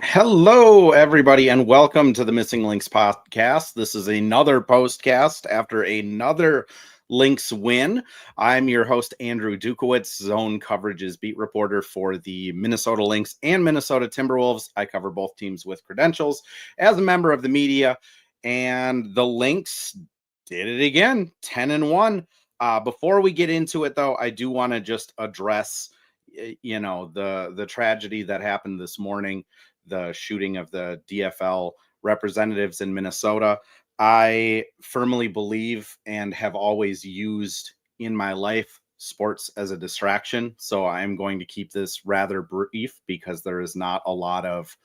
Hello, everybody, and welcome to the Missing Links podcast. This is another postcast after another Lynx win. I'm your host, Andrew Dukowitz, Zone Coverage's beat reporter for the Minnesota Lynx and Minnesota Timberwolves. I cover both teams with credentials as a member of the media, and the Lynx did it again, 10-1. Before we get into it, though, I do want to just address, the tragedy that happened this morning, the shooting of the DFL representatives in Minnesota. I firmly believe and have always used in my life sports as a distraction. So I'm going to keep this rather brief because there is not a lot of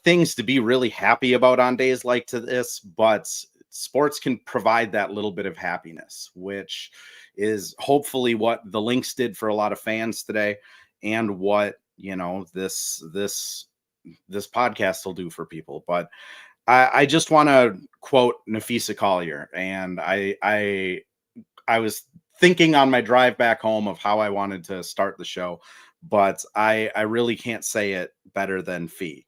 things to be really happy about on days like to this, but sports can provide that little bit of happiness, which is hopefully what the Lynx did for a lot of fans today, and what this podcast will do for people. But I just want to quote Nafisa Collier, and I was thinking on my drive back home of how I wanted to start the show, but I really can't say it better than Phee.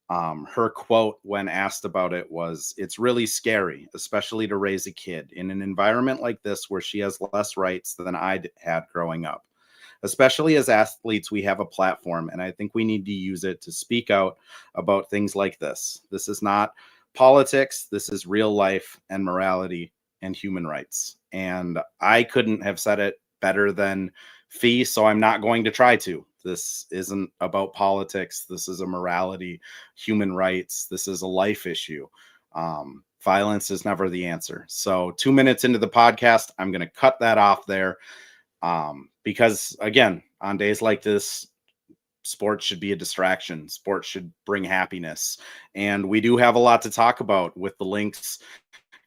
Her quote when asked about it was, "It's really scary, especially to raise a kid in an environment like this where she has less rights than I had growing up. Especially as athletes, we have a platform, and I think we need to use it to speak out about things like this. This is not politics. This is real life and morality and human rights." And I couldn't have said it better than Phee, so I'm not going to try to. This isn't about politics. This is a morality, human rights. This is a life issue. Violence is never the answer. So 2 minutes into the podcast, I'm going to cut that off there. Because again, on days like this, sports should be a distraction. Sports should bring happiness. And we do have a lot to talk about with the Lynx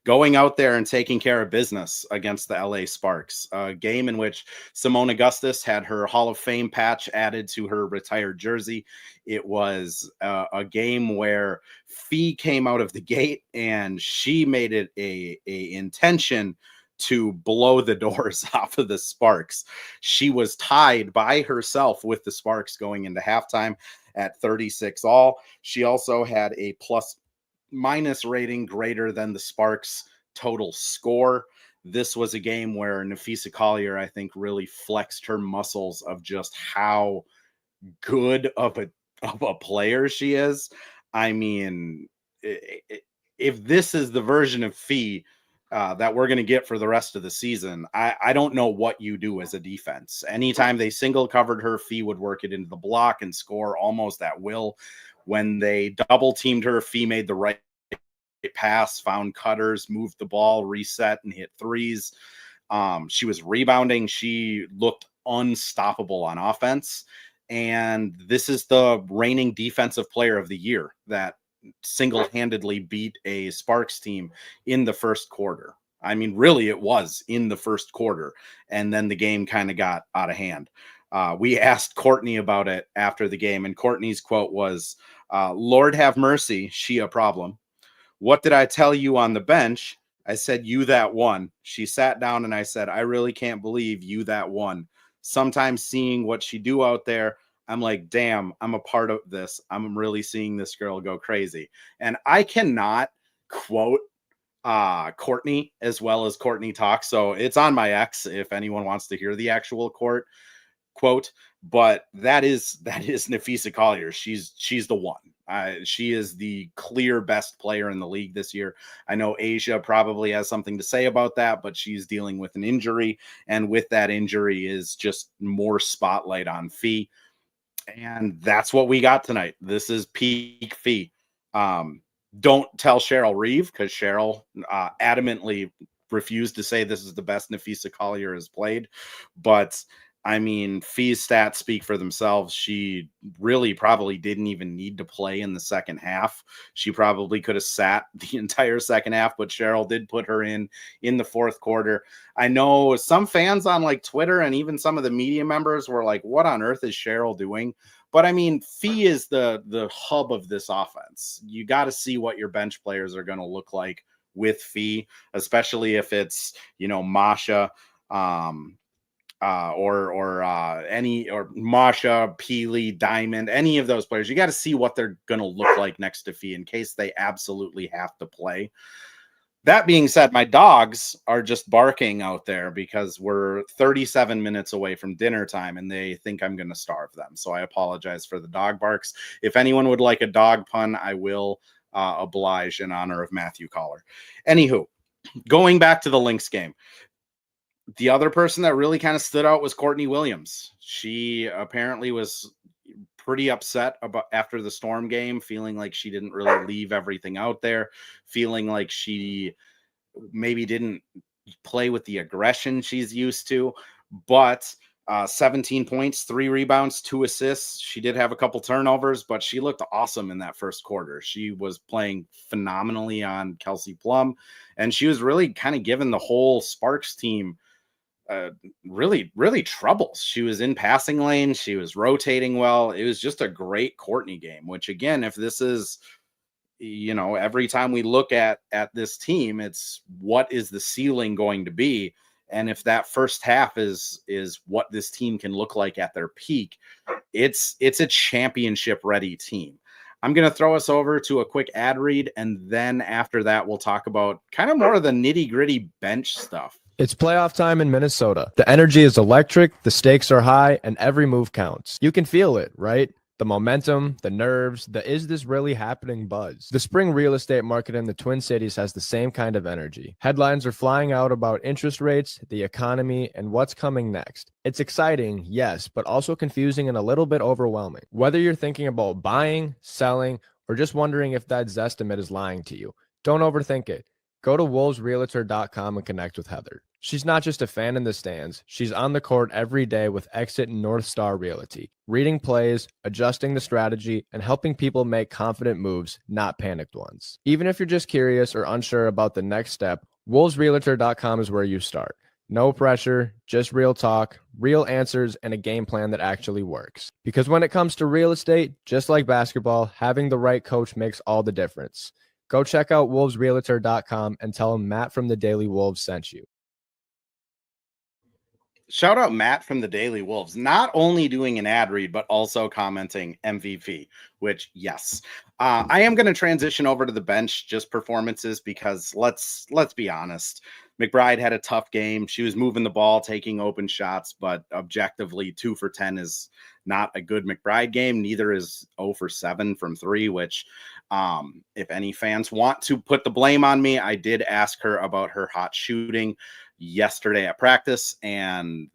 going out there and taking care of business against the LA Sparks, a game in which Simone Augustus had her Hall of Fame patch added to her retired jersey. It was a game where Phee came out of the gate and she made it a intention to blow the doors off of the Sparks. She was tied by herself with the Sparks going into halftime at 36 all. She also had a plus minus rating greater than the Sparks total score. This was a game where Nafisa Collier, I think, really flexed her muscles of just how good of a player she is. I mean, if this is the version of Phee that we're going to get for the rest of the season, I don't know what you do as a defense. Anytime they single covered her, Phee would work it into the block and score almost at will. When they double teamed her, Phee made the right pass, found cutters, moved the ball, reset, and hit threes. She was rebounding. She looked unstoppable on offense. And this is the reigning defensive player of the year that single-handedly beat a Sparks team in the first quarter. I mean, really, it was in the first quarter. And then the game kind of got out of hand. We asked Courtney about it after the game, and Courtney's quote was, "Lord have mercy, she a problem. What did I tell you on the bench? I said, you that won." She sat down and I said, "I really can't believe you that won." Sometimes seeing what she do out there, I'm like, damn, I'm a part of this. I'm really seeing this girl go crazy. And I cannot quote Courtney as well as Courtney talks. So it's on my X if anyone wants to hear the actual quote, but that is Nafisa Collier. She's the one. She is the clear best player in the league this year. I know Asia probably has something to say about that, but she's dealing with an injury, and with that injury is just more spotlight on Phee, and that's what we got tonight. This is peak Phee. Don't tell Cheryl Reeve, because Cheryl adamantly refused to say this is the best Nafisa Collier has played, but I mean, Fee's stats speak for themselves. She really probably didn't even need to play in the second half. She probably could have sat the entire second half, but Cheryl did put her in the fourth quarter. I know some fans on like Twitter and even some of the media members were like, "What on earth is Cheryl doing?" But I mean, Phee is the hub of this offense. You got to see what your bench players are going to look like with Phee, especially if it's, Masha, or Masha, Peely, Diamond, any of those players. You got to see what they're going to look like next to Phee in case they absolutely have to play. That being said, my dogs are just barking out there because we're 37 minutes away from dinner time and they think I'm going to starve them. So I apologize for the dog barks. If anyone would like a dog pun, I will oblige in honor of Matthew Collar. Anywho, going back to the Lynx game, the other person that really kind of stood out was Courtney Williams. She apparently was pretty upset about after the Storm game, feeling like she didn't really leave everything out there, feeling like she maybe didn't play with the aggression she's used to, but 17 points, 3 rebounds, 2 assists. She did have a couple turnovers, but she looked awesome in that first quarter. She was playing phenomenally on Kelsey Plum, and she was really kind of giving the whole Sparks team really troubles. She was in passing lanes. She was rotating well. It was just a great Courtney game, which again, if this is, every time we look at this team, it's what is the ceiling going to be? And if that first half is what this team can look like at their peak, it's a championship ready team. I'm going to throw us over to a quick ad read. And then after that, we'll talk about kind of more of the nitty gritty bench stuff. It's playoff time in Minnesota. The energy is electric, the stakes are high, and every move counts. You can feel it, right? The momentum, the nerves, the is this really happening buzz. The spring real estate market in the Twin Cities has the same kind of energy. Headlines are flying out about interest rates, the economy, and what's coming next. It's exciting, yes, but also confusing and a little bit overwhelming. Whether you're thinking about buying, selling, or just wondering if that Zestimate is lying to you, don't overthink it. Go to wolvesrealtor.com and connect with Heather. She's not just a fan in the stands. She's on the court every day with Exit and North Star Realty, reading plays, adjusting the strategy, and helping people make confident moves, not panicked ones. Even if you're just curious or unsure about the next step, wolvesrealtor.com is where you start. No pressure, just real talk, real answers, and a game plan that actually works. Because when it comes to real estate, just like basketball, having the right coach makes all the difference. Go check out wolvesrealtor.com and tell them Matt from the Daily Wolves sent you. Shout out Matt from the Daily Wolves, not only doing an ad read, but also commenting MVP, which, yes. I am going to transition over to the bench, just performances, because let's be honest. McBride had a tough game. She was moving the ball, taking open shots, but objectively 2 for 10 is not a good McBride game. Neither is 0 for 7 from 3, which if any fans want to put the blame on me, I did ask her about her hot shooting yesterday at practice, and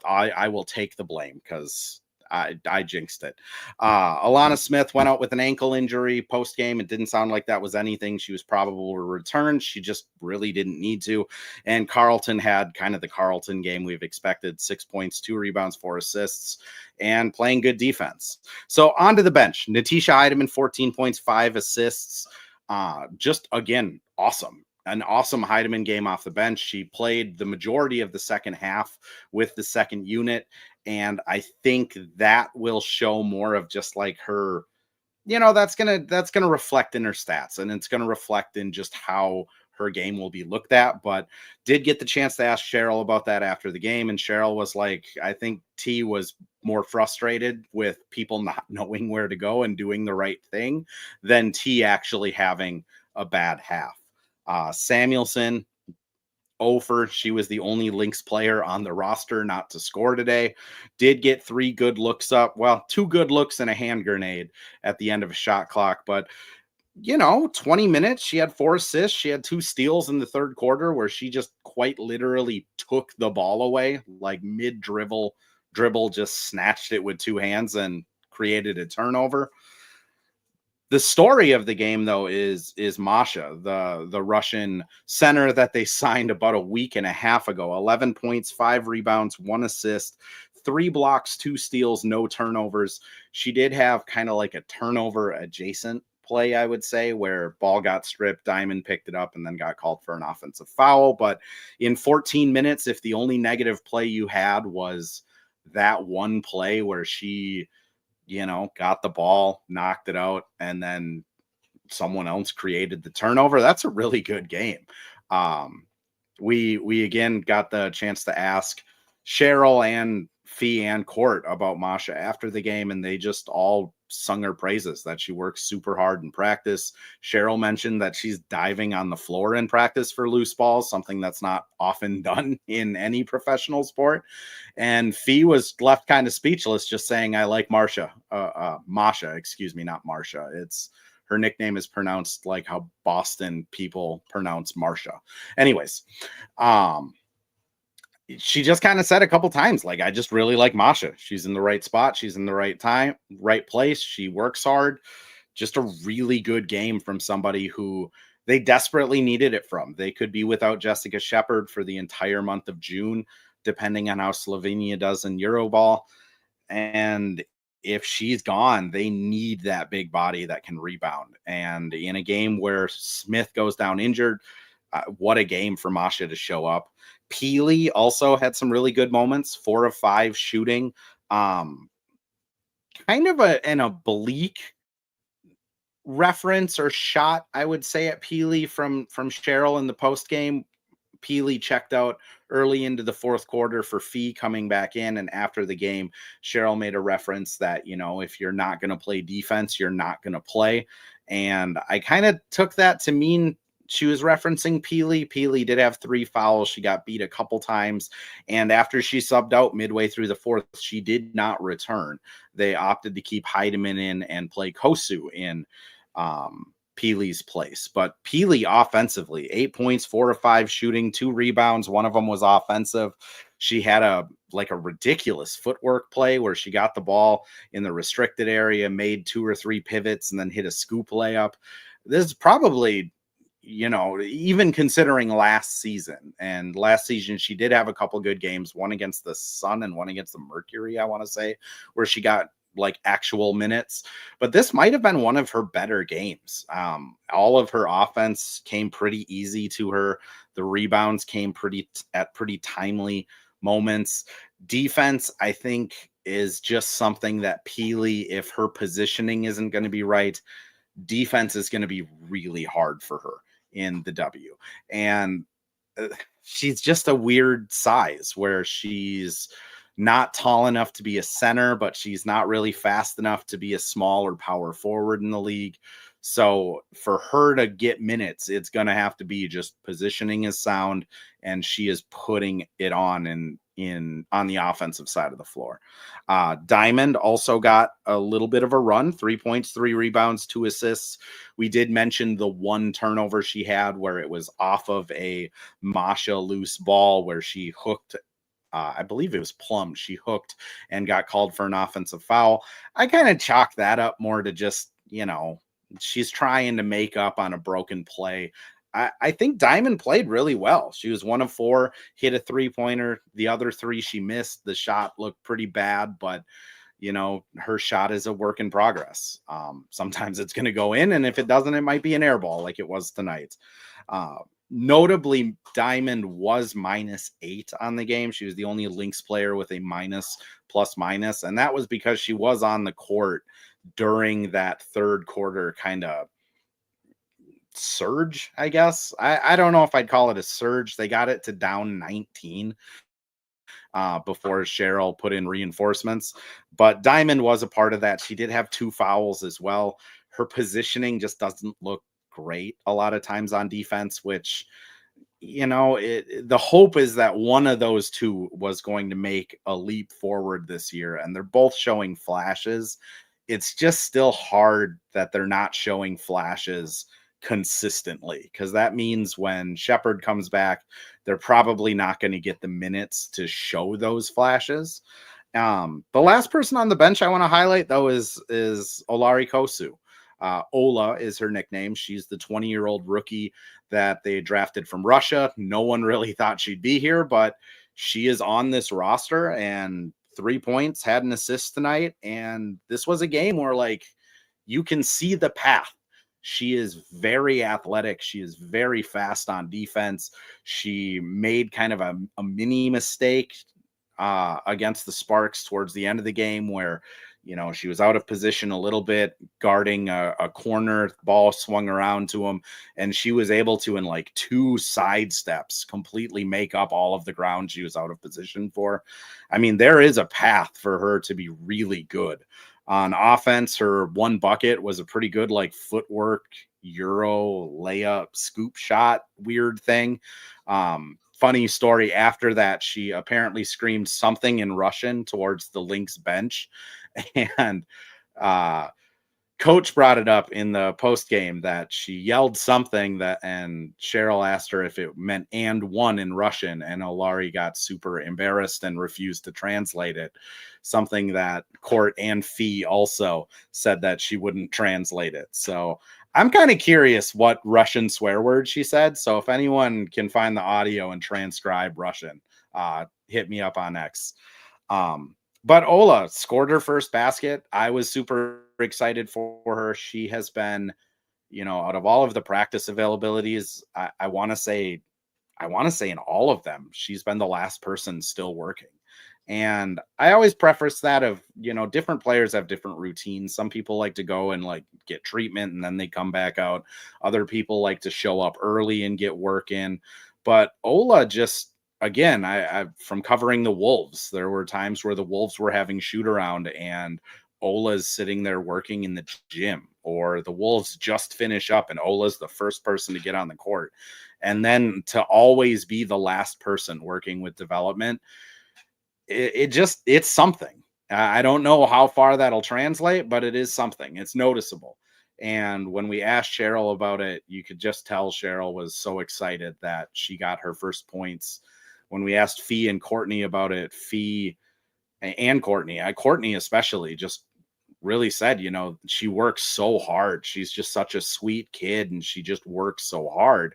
I will take the blame because I jinxed it. Alana Smith went out with an ankle injury post game. It didn't sound like that was anything. She was probable to return. She just really didn't need to. And Carlton had kind of the Carlton game we've expected: 6 points, 2 rebounds, 4 assists, and playing good defense. So on to the bench. Natisha Heidemann, 14 points, 5 assists. Just again, awesome. An awesome Heidemann game off the bench. She played the majority of the second half with the second unit. And I think that will show more of just like her, that's going to reflect in her stats, and it's going to reflect in just how her game will be looked at. But did get the chance to ask Cheryl about that after the game. And Cheryl was like, I think T was more frustrated with people not knowing where to go and doing the right thing than T actually having a bad half. Samuelson, Ofer, she was the only Lynx player on the roster not to score today. Did get 3 good looks up. Well, 2 good looks and a hand grenade at the end of a shot clock. But, 20 minutes, she had 4 assists. She had 2 steals in the third quarter where she just quite literally took the ball away, like mid dribble, just snatched it with 2 hands and created a turnover. The story of the game, though, is Masha, the Russian center that they signed about a week and a half ago. 11 points, 5 rebounds, 1 assist, 3 blocks, 2 steals, no turnovers. She did have kind of like a turnover adjacent play, I would say, where ball got stripped, Diamond picked it up, and then got called for an offensive foul. But in 14 minutes, if the only negative play you had was that one play where she got the ball, knocked it out, and then someone else created the turnover, that's a really good game. We again got the chance to ask Cheryl and Phee and Court about Masha after the game, and they just all sung her praises that she works super hard in practice. Cheryl mentioned that she's diving on the floor in practice for loose balls, something that's not often done in any professional sport. And Phee was left kind of speechless, just saying, "I like Masha, excuse me, not Marsha. It's her nickname is pronounced like how Boston people pronounce Marsha." Anyways, she just kind of said a couple times, like, "I just really like Masha. She's in the right spot. She's in the right time, right place. She works hard." Just a really good game from somebody who they desperately needed it from. They could be without Jessica Shepard for the entire month of June, depending on how Slovenia does in Euroball. And if she's gone, they need that big body that can rebound. And in a game where Smith goes down injured, what a game for Masha to show up. Phee also had some really good moments, 4 of 5 shooting. Kind of an oblique reference or shot, I would say, at Phee from Cheryl in the post game. Phee checked out early into the fourth quarter for Phee coming back in, and after the game, Cheryl made a reference that, you know, if you're not going to play defense, you're not going to play. And I kind of took that to mean she was referencing Phee. Phee did have 3 fouls. She got beat a couple times. And after she subbed out midway through the fourth, she did not return. They opted to keep Heidemann in and play Kosu in Peely's place. But Phee offensively, 8 points, 4 of 5 shooting, 2 rebounds. One of them was offensive. She had a ridiculous footwork play where she got the ball in the restricted area, made 2 or 3 pivots, and then hit a scoop layup. This is probably, you know, even considering last season. And last season, she did have a couple good games, one against the Sun and one against the Mercury, I want to say, where she got like actual minutes. But this might have been one of her better games. All of her offense came pretty easy to her. The rebounds came at pretty timely moments. Defense, I think, is just something that Phee, if her positioning isn't going to be right, defense is going to be really hard for her in the W. And she's just a weird size where she's not tall enough to be a center, but she's not really fast enough to be a small or power forward in the league. So for her to get minutes, it's going to have to be just positioning is sound, and she is putting it on on the offensive side of the floor. Diamond also got a little bit of a run, 3 points, 3 rebounds, 2 assists. We did mention the 1 turnover she had where it was off of a Masha loose ball where she hooked. I believe it was Plum. She hooked and got called for an offensive foul. I kind of chalked that up more to just, you know, she's trying to make up on a broken play. I think Diamond played really well. She was 1 of 4, hit a 3-pointer. The other 3 she missed. The shot looked pretty bad, but, you know, her shot is a work in progress. Sometimes it's going to go in, and if it doesn't, it might be an air ball like it was tonight. Notably, Diamond was -8 on the game. She was the only Lynx player with a plus-minus, and that was because she was on the court during that third quarter kind of surge, I guess. I don't know if I'd call it a surge. They got it to down 19 before Cheryl put in reinforcements, but Diamond was a part of that. She did have 2 fouls as well. Her positioning just doesn't look great a lot of times on defense, which, you know, the hope is that one of those 2 was going to make a leap forward this year, and they're both showing flashes. It's just still hard that they're not showing flashes consistently, because that means when Shepard comes back, they're probably not going to get the minutes to show those flashes. The last person on the bench I want to highlight, though, is Olari Kosu. Ola is her nickname. She's the 20-year-old rookie that they drafted from Russia. No one really thought she'd be here, but she is on this roster, and 3 points, had an assist tonight. And this was a game where, like, you can see the path. She is very athletic. She is very fast on defense. She made kind of a mini mistake against the Sparks towards the end of the game where, She was out of position a little bit, guarding a corner. Ball swung around to him, and she was able to, in like 2 side steps, completely make up all of the ground she was out of position for. I mean, there is a path for her to be really good. On offense, her one bucket was a pretty good, like, footwork, Euro layup, scoop shot, weird thing. Funny story, after that, she apparently screamed something in Russian towards the Lynx bench. And coach brought it up in the post game that she yelled something and Cheryl asked her if it meant "and one" in Russian, and Olari got super embarrassed and refused to translate it. Something that Court and Phee also said that she wouldn't translate it. So I'm kind of curious what Russian swear word she said. So if anyone can find the audio and transcribe Russian, hit me up on X. But Ola scored her first basket. I was super excited for her. She has been, out of all of the practice availabilities, I want to say in all of them, she's been the last person still working. And I always preface that of, different players have different routines. Some people like to go and like get treatment and then they come back out. Other people like to show up early and get work in. But Ola just, again, I from covering the Wolves, there were times where the Wolves were having shoot around and Ola's sitting there working in the gym, or the Wolves just finish up and Ola's the first person to get on the court. And then to always be the last person working with development, it's something. I don't know how far that'll translate, but it is something. It's noticeable. And when we asked Cheryl about it, you could just tell Cheryl was so excited that she got her first points. When we asked Phee and Courtney about it, Phee and Courtney especially, just really said, she works so hard. She's just such a sweet kid and she just works so hard.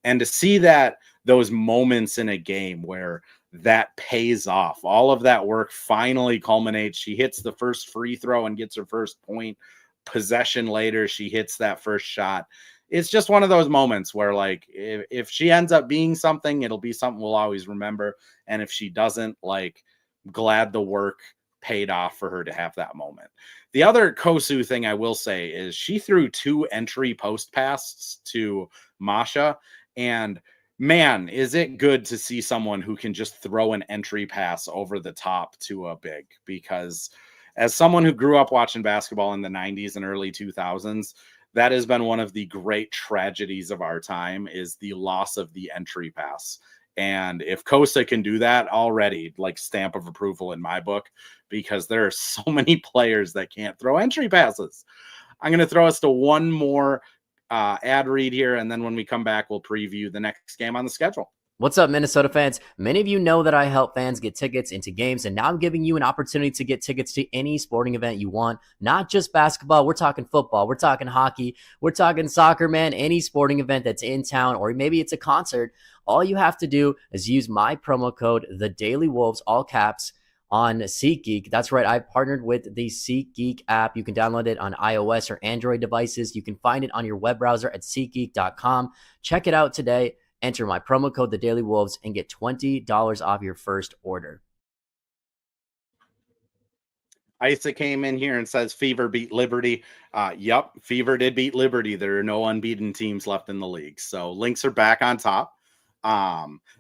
And to see that, those moments in a game where that pays off, all of that work finally culminates. She hits the first free throw and gets her first point. Possession later, she hits that first shot. It's just one of those moments where, like, if she ends up being something, it'll be something we'll always remember. And if she doesn't, like, glad the work paid off for her to have that moment. The other Kosu thing I will say is she threw 2 entry post passes to Masha, and man, is it good to see someone who can just throw an entry pass over the top to a big. Because as someone who grew up watching basketball in the 90s and early 2000s, that has been one of the great tragedies of our time, is the loss of the entry pass. And if Kosa can do that already, like, stamp of approval in my book, because there are so many players that can't throw entry passes. I'm going to throw us to one more ad read here, and then when we come back, we'll preview the next game on the schedule. What's up, Minnesota fans? Many of you know that I help fans get tickets into games, and now I'm giving you an opportunity to get tickets to any sporting event you want. Not just basketball. We're talking football. We're talking hockey. We're talking soccer, man. Any sporting event that's in town, or maybe it's a concert. All you have to do is use my promo code, The Daily Wolves, all caps, on SeatGeek. That's right. I've partnered with the SeatGeek app. You can download it on iOS or Android devices. You can find it on your web browser at SeatGeek.com. Check it out today. Enter my promo code, The Daily Wolves, and get $20 off your first order. Isa came in here and says Fever beat Liberty. Yep, Fever did beat Liberty. There are no unbeaten teams left in the league. So Lynx are back on top.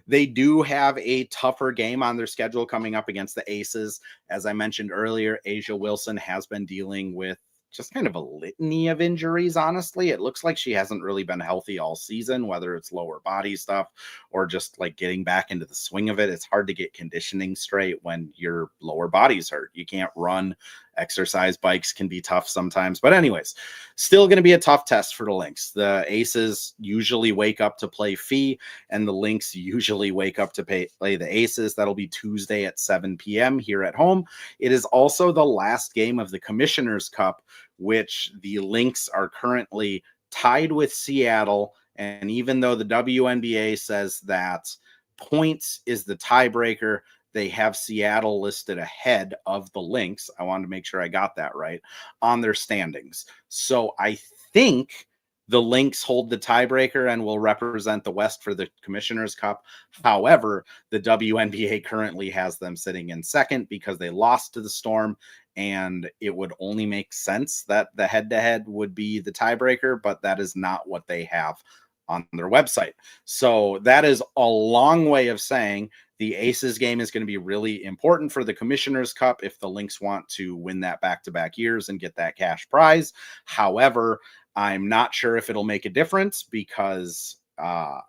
They do have a tougher game on their schedule coming up against the Aces. As I mentioned earlier, Asia Wilson has been dealing with just kind of a litany of injuries, honestly. It looks like she hasn't really been healthy all season, whether it's lower body stuff or just like getting back into the swing of it. It's hard to get conditioning straight when your lower body's hurt. You can't run. Exercise bikes can be tough sometimes. But anyways, still going to be a tough test for the Lynx. The Aces usually wake up to play Phee, and the Lynx usually wake up to play the Aces. That'll be Tuesday at 7 p.m. here at home. It is also the last game of the Commissioner's Cup, which the Lynx are currently tied with Seattle. And even though the WNBA says that points is the tiebreaker, they have Seattle listed ahead of the Lynx. I wanted to make sure I got that right on their standings. So I think the Lynx hold the tiebreaker and will represent the West for the Commissioner's Cup. However, the WNBA currently has them sitting in second because they lost to the Storm. and it would only make sense that the head-to-head would be the tiebreaker, but that is not what they have on their website. So that is a long way of saying the Aces game is going to be really important for the Commissioner's Cup if the Lynx want to win that back-to-back years and get that cash prize. However, I'm not sure if it'll make a difference because I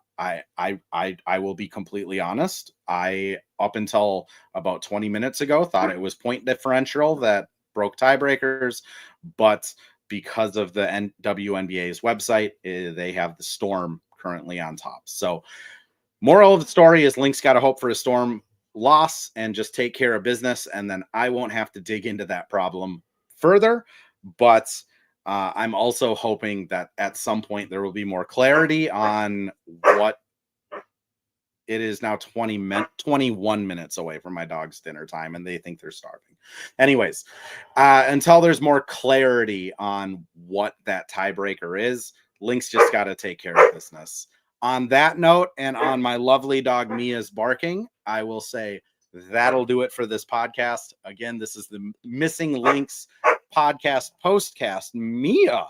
will be completely honest. I, up until about 20 minutes ago, thought it was point differential that broke tiebreakers, but because of the WNBA's website, they have the Storm currently on top. So moral of the story is Lynx got to hope for a Storm loss and just take care of business, and then I won't have to dig into that problem further. But I'm also hoping that at some point there will be more clarity on what it is now 21 minutes away from my dog's dinner time, and they think they're starving. Anyways, until there's more clarity on what that tiebreaker is, Lynx just got to take care of business. On that note, and on my lovely dog Mia's barking, I will say that'll do it for this podcast. Again, this is the Missing Lynx podcast postcast, Mia,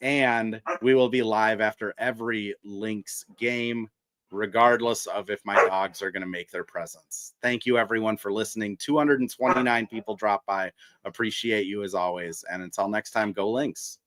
and we will be live after every Lynx game, regardless of if my dogs are going to make their presence. Thank you, everyone, for listening. 229 people dropped by. Appreciate you as always. And until next time, go Lynx.